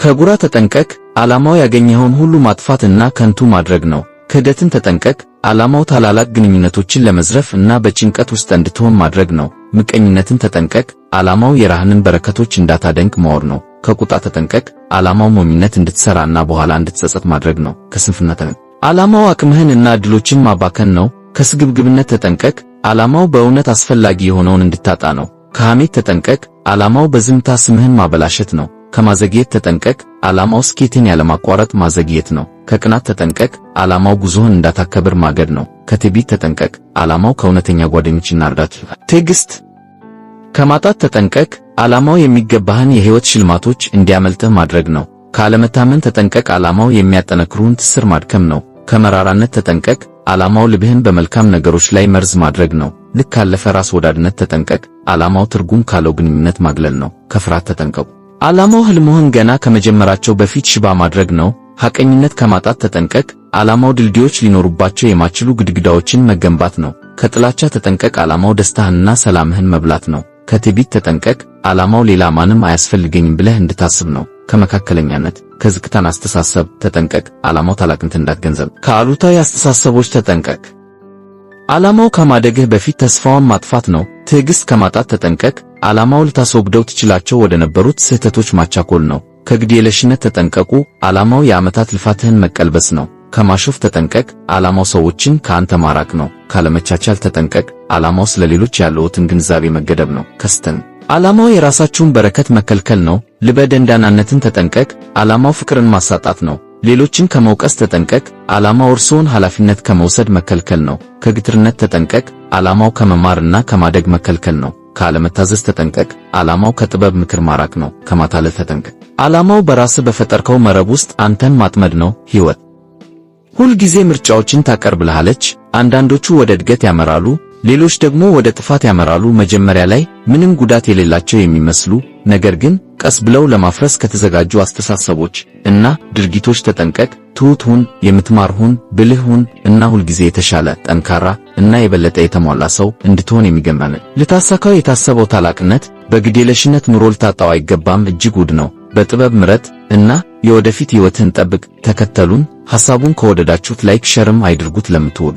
ከጉራ ተጠንቀቅ፣ ዓላማው ያገኘኸውን ሁሉ ማጥፋትና ከንቱ ማድረግ ነው። ክህደትን ተጠንቀቅ፣ ዓላማው ታላላቅ ግንኙነቶችን ለመዝረፍ እና በጭንቀት ውስጥ እንድትሆን ማድረግ ነው። ምቀኝነትን ተጠንቀቅ፣ ዓላማው የራህንን በረከቶች እንዳታደንቅ መወር ነው። ከቁጣ ተጠንቀቅ፣ ዓላማው ሞኝነት እንድትሰራና በኋላ እንድትጸጸት ማድረግ ነው። ከስንፍና ተጠንቀቅ፣ ዓላማው አቅምህን እና ዕድሎችን ማባከን ነው። ከስግብግብነት ተጠንቀቅ፣ ዓላማው በእውነት አስፈላጊ የሆነውን እንድታጣ ነው። ከሐሜት ተጠንቀቅ፣ ዓላማው በዝምታ ስምህን ማበላሸት ነው። ከማዘግየት ተጠንቀቅ፣ ዓላማው ስኬትን ያለማቋረጥ ማዘግየት ነው። ከቅናት ተጠንቀቅ፣ ዓላማው ጉዞህን እንዳታከብር ማገድ ነው። ከትዕቢት ተጠንቀቅ፣ ዓላማው ከእውነተኛ ጓደኞችና እርዳታ። ትዕግስት ከማጣት ተጠንቀቅ፣ ዓላማው የሚገባህን የሕይወት ሽልማቶች እንዲያመልጥህ ማድረግ ነው። ከአለመታመን ተጠንቀቅ፣ ዓላማው የሚያጠነክሩህን ትስር ማድከም ነው። ከመራራነት ተጠንቀቅ፣ ዓላማው ልብህን በመልካም ነገሮች ላይ መርዝ ማድረግ ነው። ልክ ካለፈ ራስ ወዳድነት ተጠንቀቅ፣ ዓላማው ትርጉም ካለው ግንኙነት ማግለል ነው። ከፍርሃት ተጠንቀቁ፣ ዓላማው ሕልምህን ገና ከመጀመራቸው በፊት ሽባ ማድረግ ነው። ሐቀኝነት ከማጣት ተጠንቀቅ፣ ዓላማው ድልድዮች ሊኖሩባቸው የማይችሉ ግድግዳዎችን መገንባት ነው። ከጥላቻ ተጠንቀቅ፣ ዓላማው ደስታህንና ሰላምህን መብላት ነው። ከትዕቢት ተጠንቀቅ፣ ዓላማው ሌላ ማንም አያስፈልገኝም ብለህ እንድታስብ ነው። ከመካከለኛነት ከዝቅታን አስተሳሰብ ተጠንቀቅ፣ ዓላማው ታላቅነት እንዳትገንዘብ። ከአሉታዊ አስተሳሰቦች ተጠንቀቅ፣ ዓላማው ከማደግህ በፊት ተስፋውን ማጥፋት ነው። ትዕግስት ከማጣት ተጠንቀቅ፣ ዓላማው ልታስወግደው ትችላቸው ወደ ነበሩት ስህተቶች ማቻኮል ነው። ከግዴለሽነት ተጠንቀቁ፣ ዓላማው የዓመታት ልፋትህን መቀልበስ ነው። ከማሾፍ ተጠንቀቅ፣ ዓላማው ሰዎችን ከአንተ ማራቅ ነው። ካለመቻቻል ተጠንቀቅ፣ ዓላማው ስለሌሎች ያለዎትን ግንዛቤ መገደብ ነው። ከስተን ዓላማው የራሳችሁን በረከት መከልከል ነው። ልበ ደንዳናነትን ተጠንቀቅ፣ ዓላማው ፍቅርን ማሳጣት ነው። ሌሎችን ከመውቀስ ተጠንቀቅ፣ ዓላማው እርስዎን ኃላፊነት ከመውሰድ መከልከል ነው። ከግትርነት ተጠንቀቅ፣ ዓላማው ከመማርና ከማደግ መከልከል ነው። ከአለመታዘዝ ተጠንቀቅ፣ ዓላማው ከጥበብ ምክር ማራቅ ነው። ከማታለል ተጠንቀቅ፣ ዓላማው በራስህ በፈጠርከው መረብ ውስጥ አንተን ማጥመድ ነው። ሕይወት ሁል ጊዜ ምርጫዎችን ታቀርብልሃለች። አንዳንዶቹ ወደ እድገት ያመራሉ፣ ሌሎች ደግሞ ወደ ጥፋት ያመራሉ። መጀመሪያ ላይ ምንም ጉዳት የሌላቸው የሚመስሉ ነገር ግን ቀስ ብለው ለማፍረስ ከተዘጋጁ አስተሳሰቦች እና ድርጊቶች ተጠንቀቅ። ትሑት ሁን፣ የምትማር ሁን፣ ብልህ ሁን እና ሁልጊዜ የተሻለ ጠንካራ እና የበለጠ የተሟላ ሰው እንድትሆን የሚገባን ልታሳካው የታሰበው ታላቅነት በግዴለሽነት ኑሮ ልታጣው አይገባም። እጅግ ውድ ነው። በጥበብ ምረጥ እና የወደፊት ሕይወትህን ጠብቅ። ተከተሉን። ሐሳቡን ከወደዳችሁት ላይክ ሸርም አይድርጉት ለምትወዱ